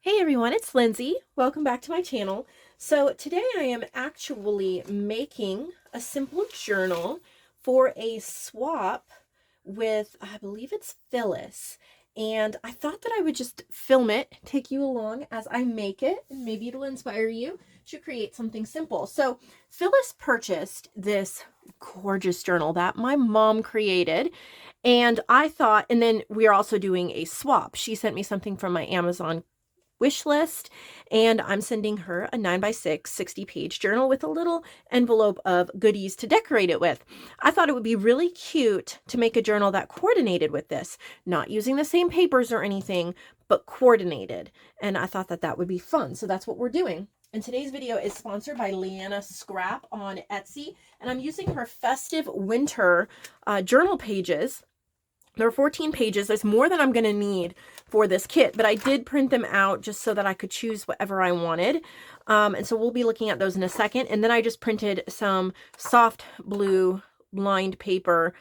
Hey everyone, it's Lindsay. Welcome back to my channel. So today I am actually making a simple journal for a swap with, I believe it's Phyllis. And I thought that I would just film it, take you along as I make it, and maybe it'll inspire you to create something simple. So Phyllis purchased this gorgeous journal that my mom created. And I thought, and then we are also doing a swap. She sent me something from my Amazon wish list, and I'm sending her a 9x6 60-page journal with a little envelope of goodies to decorate it with. I thought it would be really cute to make a journal that coordinated with this, not using the same papers or anything, but coordinated. And I thought that that would be fun. So that's what we're doing. And today's video is sponsored by Liana Scrap on Etsy, and I'm using her Festive Winter journal pages. There are 14 pages. There's more than I'm going to need for this kit, but I did print them out just so that I could choose whatever I wanted. And so we'll be looking at those in a second. And then I just printed some soft blue lined paper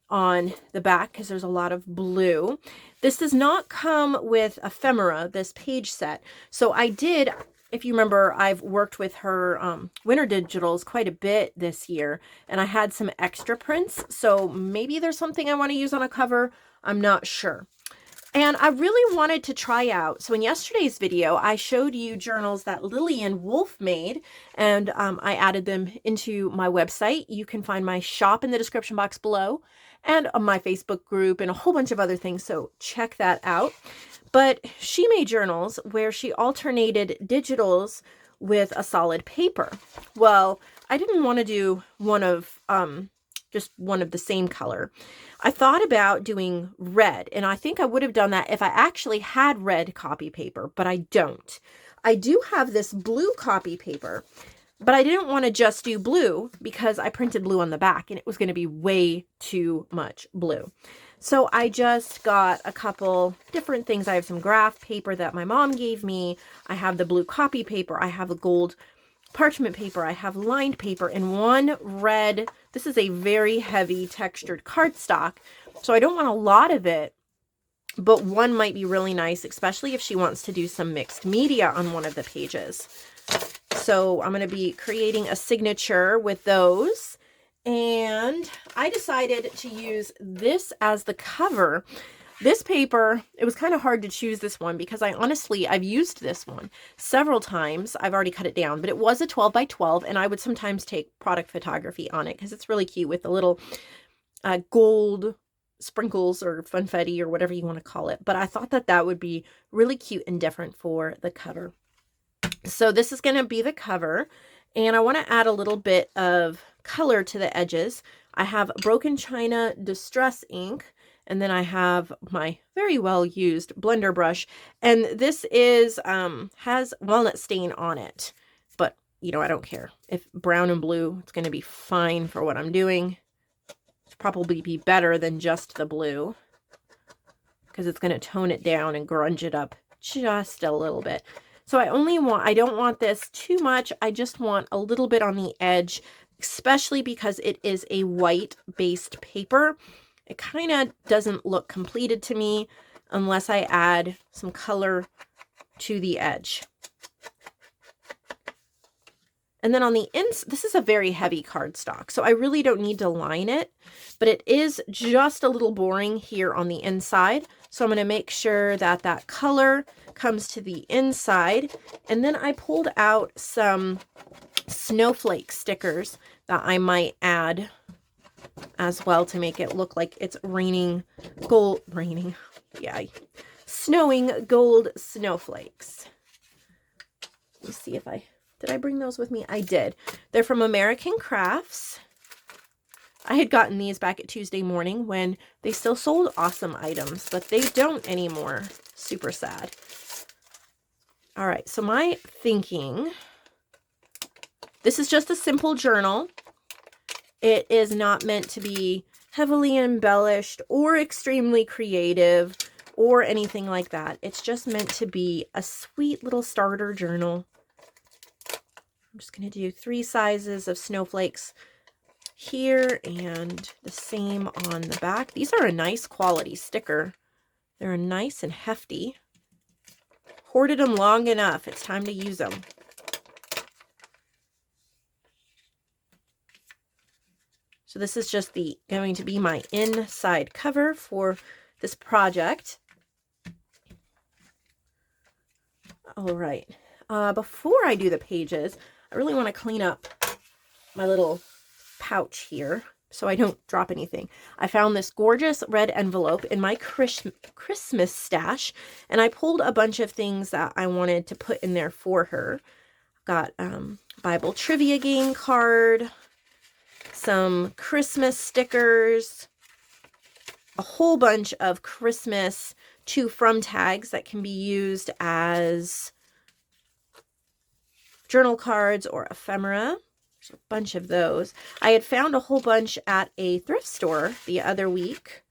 on the back because there's a lot of blue. This does not come with ephemera, this page set. So I did, if you remember, I've worked with her winter digitals quite a bit this year, and I had some extra prints. So maybe there's something I want to use on a cover. I'm not sure. And I really wanted to try out, so in yesterday's video, I showed you journals that Lillian Wolf made, and I added them into my website. You can find my shop in the description box below, and on my Facebook group, and a whole bunch of other things, so check that out. But she made journals where she alternated digitals with a solid paper. Well, I didn't want to do one of just one of the same color. I thought about doing red, and I think I would have done that if I actually had red copy paper, but I don't. I do have this blue copy paper, but I didn't want to just do blue because I printed blue on the back and it was going to be way too much blue. So I just got a couple different things. I have some graph paper that my mom gave me. I have the blue copy paper. I have a gold parchment paper. I have lined paper and one red. This is a very heavy textured cardstock, so I don't want a lot of it, but one might be really nice, especially if she wants to do some mixed media on one of the pages. So I'm going to be creating a signature with those. And I decided to use this as the cover. This paper, it was kind of hard to choose this one because I've used this one several times. I've already cut it down, but it was a 12 by 12, and I would sometimes take product photography on it because it's really cute with the little gold sprinkles or funfetti or whatever you want to call it. But I thought that that would be really cute and different for the cover. So this is going to be the cover, and I want to add a little bit of color to the edges. I have Broken China Distress ink, and then I have my very well used blender brush, and this is has walnut stain on it, but you know, I don't care. If brown and blue, it's going to be fine for what I'm doing. It's probably be better than just the blue because it's going to tone it down and grunge it up just a little bit. So I don't want this too much. I just want a little bit on the edge, especially because it is a white based paper. It kind of doesn't look completed to me unless I add some color to the edge. And then on the inside, this is a very heavy cardstock, so I really don't need to line it, but it is just a little boring here on the inside. So I'm going to make sure that that color comes to the inside. And then I pulled out some snowflake stickers that I might add as well to make it look like it's snowing gold snowflakes. Let me see if did I bring those with me? I did. They're from American Crafts. I had gotten these back at Tuesday morning when they still sold awesome items, but they don't anymore. Super sad. All right, so my thinking, this is just a simple journal. It is not meant to be heavily embellished or extremely creative or anything like that. It's just meant to be a sweet little starter journal. I'm just going to do 3 sizes of snowflakes here and the same on the back. These are a nice quality sticker. They're nice and hefty. hoarded them long enough. It's time to use them. So this is just going to be my inside cover for this project. All right. Before I do the pages, I really want to clean up my little pouch here so I don't drop anything. I found this gorgeous red envelope in my Christmas stash, and I pulled a bunch of things that I wanted to put in there for her. Got Bible trivia game card, some Christmas stickers, a whole bunch of Christmas to from tags that can be used as journal cards or ephemera. There's a bunch of those. I had found a whole bunch at a thrift store the other week.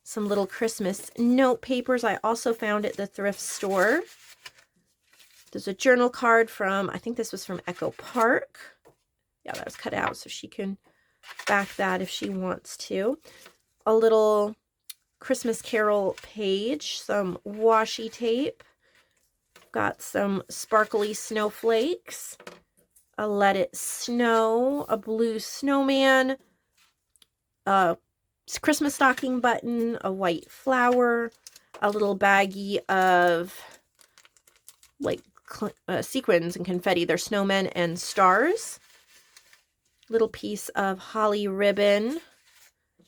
Some little Christmas note papers I also found at the thrift store. There's a journal card from, I think this was from Echo Park. Yeah, that was cut out so she can back that if she wants to. A little Christmas Carol page, some washi tape. Got some sparkly snowflakes, a Let It Snow, a blue snowman, a Christmas stocking button, a white flower, a little baggie of like sequins and confetti. They're snowmen and stars. Little piece of holly ribbon.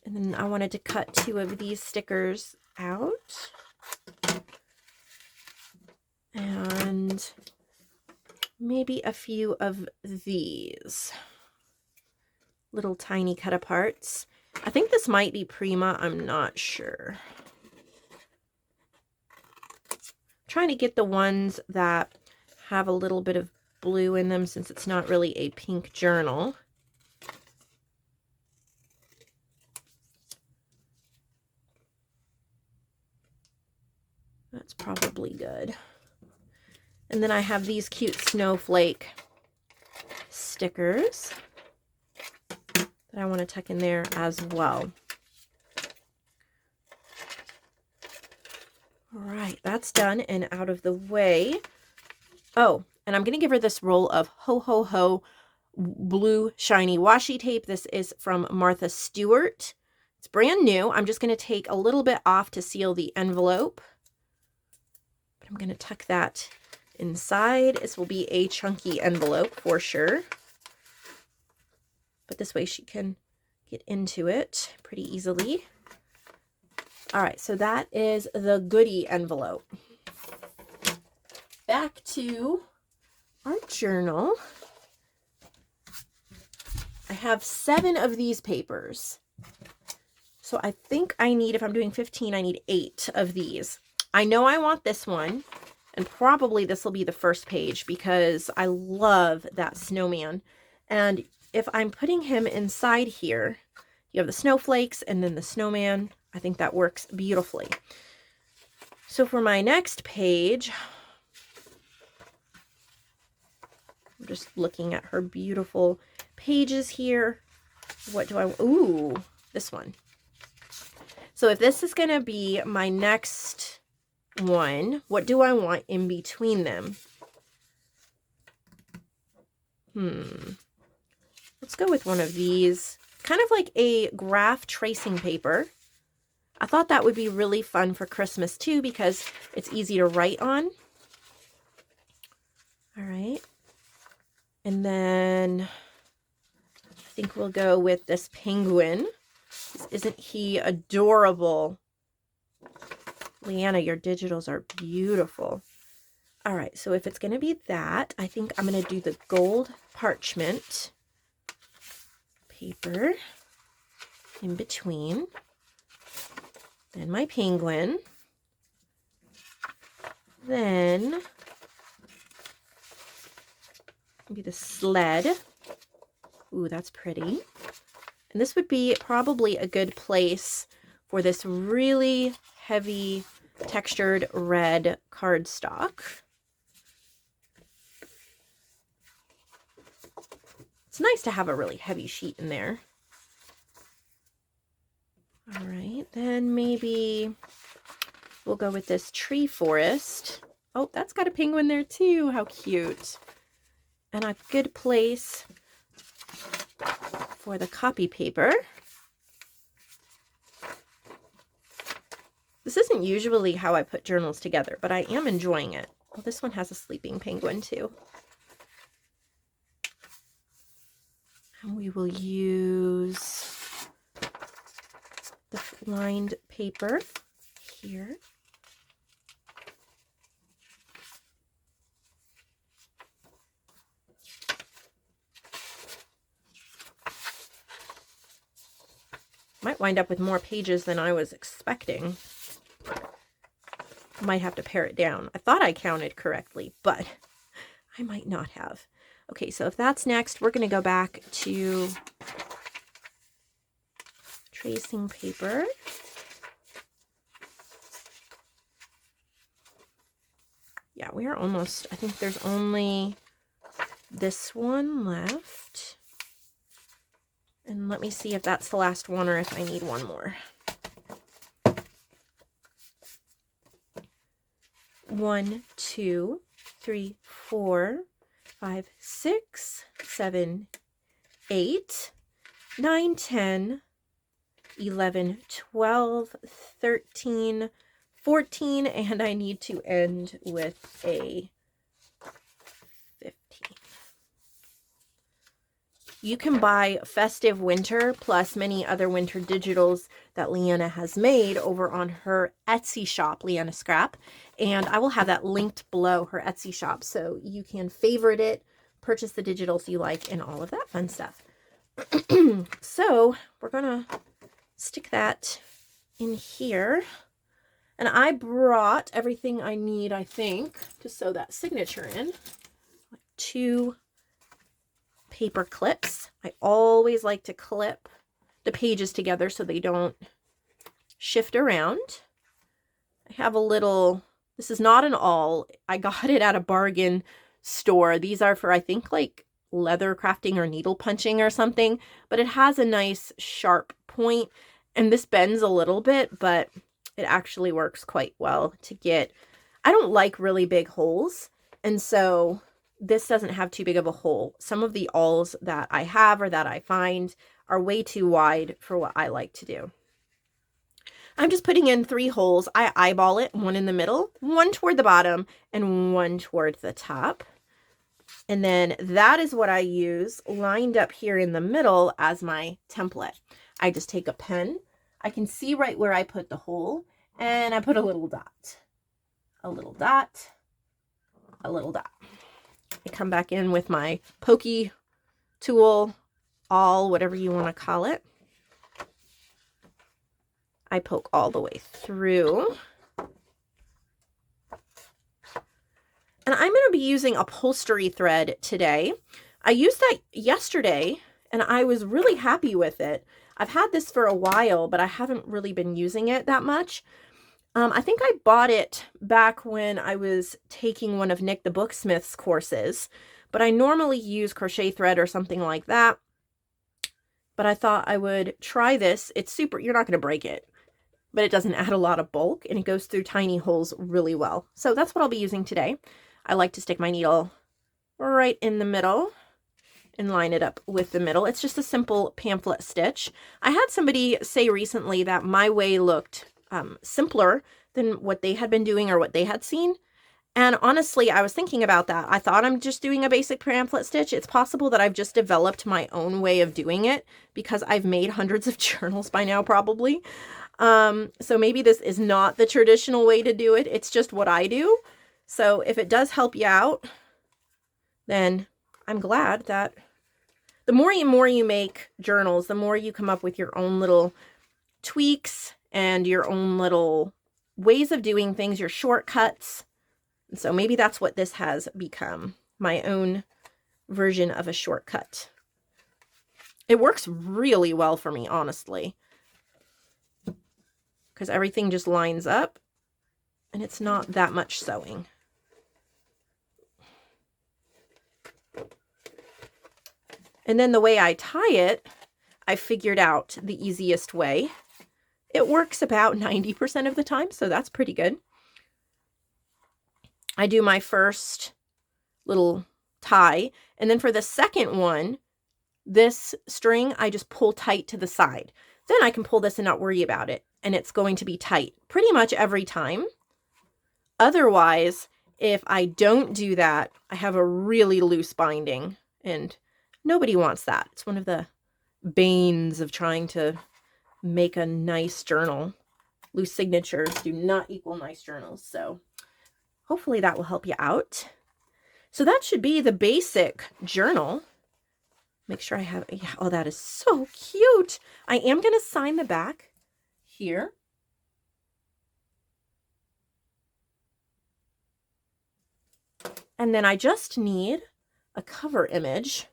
And then I wanted to cut 2 of these stickers out. And maybe a few of these little tiny cut aparts. I think this might be Prima. I'm not sure. I'm trying to get the ones that have a little bit of blue in them since it's not really a pink journal. That's probably good. And then I have these cute snowflake stickers that I want to tuck in there as well. All right, that's done and out of the way. Oh, and I'm going to give her this roll of Ho Ho Ho blue shiny washi tape. This is from Martha Stewart. It's brand new. I'm just going to take a little bit off to seal the envelope. But I'm going to tuck that inside. This will be a chunky envelope for sure. But this way she can get into it pretty easily. All right, so that is the goody envelope. Back to our journal. I have 7 of these papers. So I think I need, if I'm doing 15, I need 8 of these. I know I want this one, and probably this will be the first page because I love that snowman. And if I'm putting him inside here, you have the snowflakes and then the snowman. I think that works beautifully. So for my next page, I'm just looking at her beautiful pages here. What do I, ooh, this one. So if this is going to be my next one, what do I want in between them? Let's go with one of these. Kind of like a graph tracing paper. I thought that would be really fun for Christmas too because it's easy to write on. All right. And then I think we'll go with this penguin. Isn't he adorable? Liana, your digitals are beautiful. All right, so if it's going to be that, I think I'm going to do the gold parchment paper in between. Then my penguin. Then maybe the sled. Ooh, that's pretty. And this would be probably a good place for this really heavy textured red cardstock. It's nice to have a really heavy sheet in there. All right, then maybe we'll go with this tree forest Oh, that's got a penguin there too. How cute. And a good place for the copy paper. This isn't usually how I put journals together, but I am enjoying it. Oh, this one has a sleeping penguin too. And we will use the lined paper here. Might wind up with more pages than I was expecting. Might have to pare it down. I thought I counted correctly, but I might not have. Okay, so if that's next, we're going to go back to tracing paper. Yeah, we are almost, I think there's only this one left. And let me see if that's the last one or if I need one more. 1, 2, 3, 4, 5, 6, 7, 8, 9, 10, 11, 12, 13, 14, and I need to end with a 15. You can buy Festive Winter plus many other winter digitals that Liana has made over on her Etsy shop, Liana Scrap. And I will have that linked below, her Etsy shop, so you can favorite it, purchase the digitals you like, and all of that fun stuff. So we're going to stick that in here. And I brought everything I need, I think, to sew that signature in. 2 paper clips. I always like to clip the pages together so they don't shift around. I have a little, this is not an awl. I got it at a bargain store. These are for, I think, like leather crafting or needle punching or something, but it has a nice sharp point, and this bends a little bit, but it actually works quite well to get. I don't like really big holes, and so this doesn't have too big of a hole. Some of the awls that I have or that I find are way too wide for what I like to do. I'm just putting in 3 holes. I eyeball it, 1 in the middle, 1 toward the bottom, and 1 toward the top. And then that is what I use lined up here in the middle as my template. I just take a pen. I can see right where I put the hole, and I put a little dot, a little dot, a little dot. I come back in with my pokey tool, awl, whatever you want to call it. I poke all the way through. And I'm going to be using upholstery thread today. I used that yesterday, and I was really happy with it. I've had this for a while, but I haven't really been using it that much. I think I bought it back when I was taking one of Nick the Booksmith's courses, but I normally use crochet thread or something like that. But I thought I would try this. It's super, you're not going to break it, but it doesn't add a lot of bulk, and it goes through tiny holes really well. So that's what I'll be using today. I like to stick my needle right in the middle and line it up with the middle. It's just a simple pamphlet stitch. I had somebody say recently that my way looked simpler than what they had been doing or what they had seen. And honestly, I was thinking about that. I thought I'm just doing a basic pamphlet stitch. It's possible that I've just developed my own way of doing it because I've made hundreds of journals by now, probably. So maybe this is not the traditional way to do it. It's just what I do. So if it does help you out, then I'm glad that the more you make journals, the more you come up with your own little tweaks and your own little ways of doing things, your shortcuts. And so maybe that's what this has become, my own version of a shortcut. It works really well for me, honestly, because everything just lines up and it's not that much sewing. And then the way I tie it, I figured out the easiest way. It works about 90% of the time, so that's pretty good. I do my first little tie, and then for the second one, this string I just pull tight to the side. Then I can pull this and not worry about it, and it's going to be tight pretty much every time. Otherwise, if I don't do that, I have a really loose binding, and nobody wants that. It's one of the banes of trying to make a nice journal. Loose signatures do not equal nice journals, so hopefully that will help you out. So that should be the basic journal. Make sure I have, yeah, oh, that is so cute. I am going to sign the back here. And then I just need a cover image.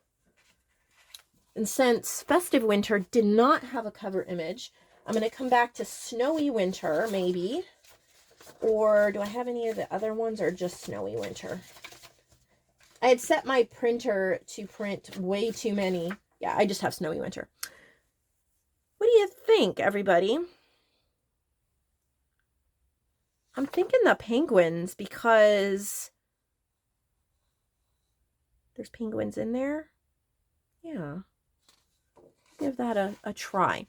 And since Festive Winter did not have a cover image, I'm going to come back to Snowy Winter, maybe. Or do I have any of the other ones, or just Snowy Winter? I had set my printer to print way too many. Yeah, I just have Snowy Winter. What do you think, everybody? I'm thinking the penguins, because there's penguins in there. Yeah. Give that a try.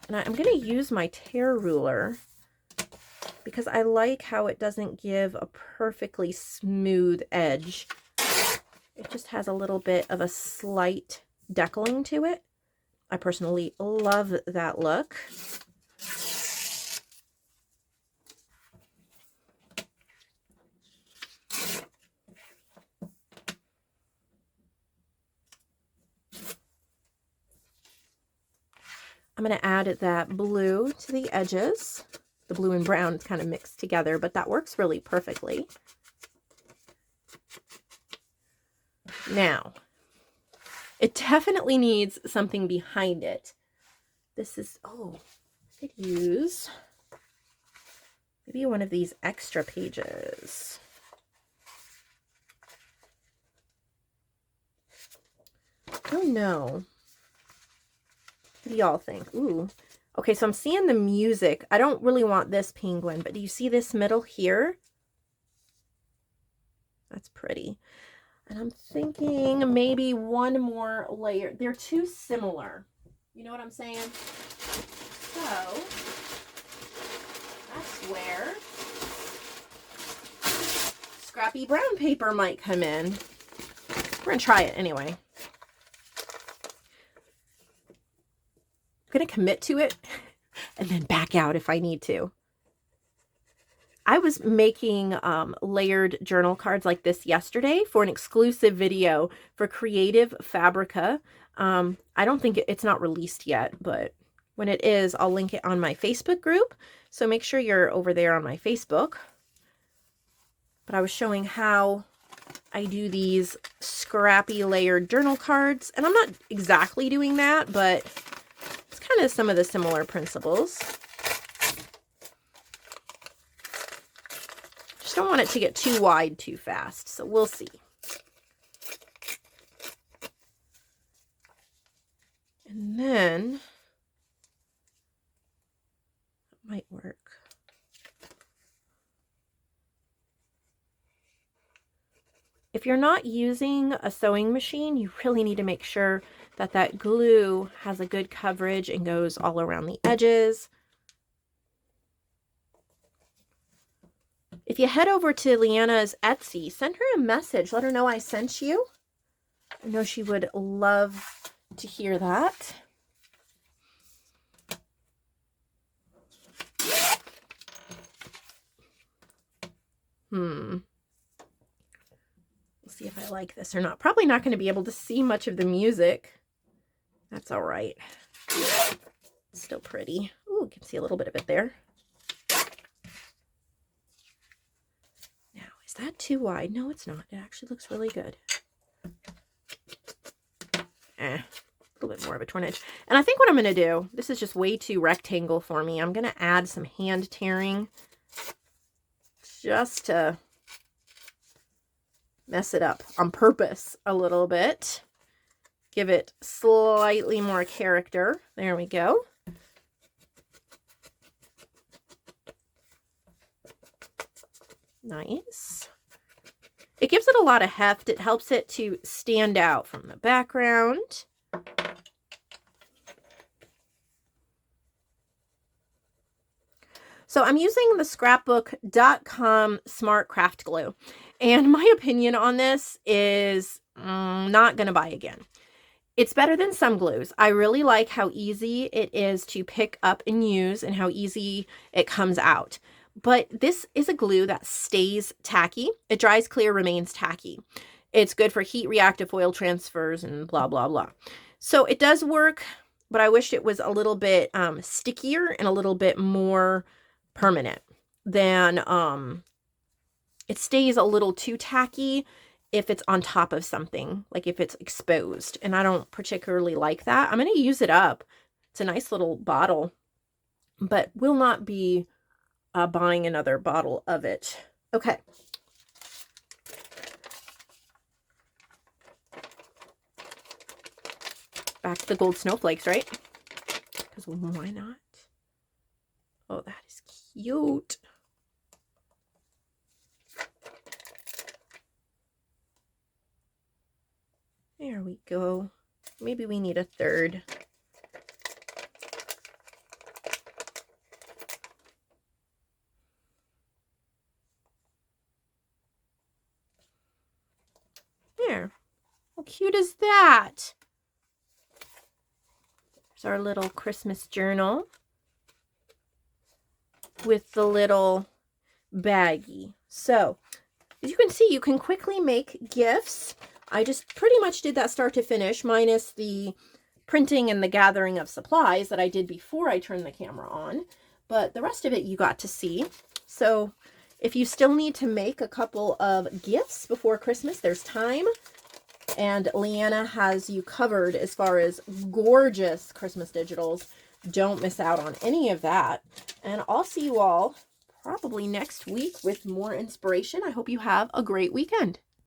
And I'm going to use my tear ruler because I like how it doesn't give a perfectly smooth edge. It just has a little bit of a slight deckling to it. I personally love that look. I'm going to add that blue to the edges. The blue and brown kind of mixed together, but that works really perfectly. Now, it definitely needs something behind it. This is, oh, I could use maybe one of these extra pages. Oh no. What do y'all think? Ooh. Okay, so I'm seeing the music. I don't really want this penguin, but do you see this middle here? That's pretty. And I'm thinking maybe one more layer. They're too similar. You know what I'm saying? So that's where scrappy brown paper might come in. We're going to try it anyway. I'm going to commit to it and then back out if I need to. I was making layered journal cards like this yesterday for an exclusive video for Creative Fabrica. I don't think it's not released yet, but when it is, I'll link it on my Facebook group. So make sure you're over there on my Facebook. But I was showing how I do these scrappy layered journal cards. And I'm not exactly doing that, but it's kind of some of the similar principles. Just don't want it to get too wide too fast, so we'll see. And then it might work. If you're not using a sewing machine, you really need to make sure that that glue has a good coverage and goes all around the edges. If you head over to Liana's Etsy, send her a message. Let her know I sent you. I know she would love to hear that. We'll see if I like this or not. Probably not going to be able to see much of the music. That's all right. It's still pretty. Ooh, you can see a little bit of it there. Is that too wide? No, it's not. It actually looks really good. A little bit more of a torn edge. And I think what I'm going to do, this is just way too rectangle for me. I'm going to add some hand tearing just to mess it up on purpose a little bit. Give it slightly more character. There we go. Nice. it gives it a lot of heft. It helps it to stand out from the background. So I'm using the scrapbook.com Smart Craft Glue. And my opinion on this is not going to buy again. It's better than some glues. I really like how easy it is to pick up and use and how easy it comes out. But this is a glue that stays tacky. It dries clear, remains tacky. It's good for heat reactive foil transfers and blah, blah, blah. So it does work, but I wish it was a little bit stickier and a little bit more permanent than it stays a little too tacky if it's on top of something, like if it's exposed, and I don't particularly like that. I'm going to use it up. It's a nice little bottle, but will not be buying another bottle of it. Okay. Back to the gold snowflakes, right? Because why not? Oh, that is cute. There we go. Maybe we need a third. There. How cute is that? There's our little Christmas journal with the little baggie. So, as you can see, you can quickly make gifts. I just pretty much did that start to finish, minus the printing and the gathering of supplies that I did before I turned the camera on. But the rest of it you got to see. So if you still need to make a couple of gifts before Christmas, there's time. And Liana has you covered as far as gorgeous Christmas digitals. Don't miss out on any of that. And I'll see you all probably next week with more inspiration. I hope you have a great weekend.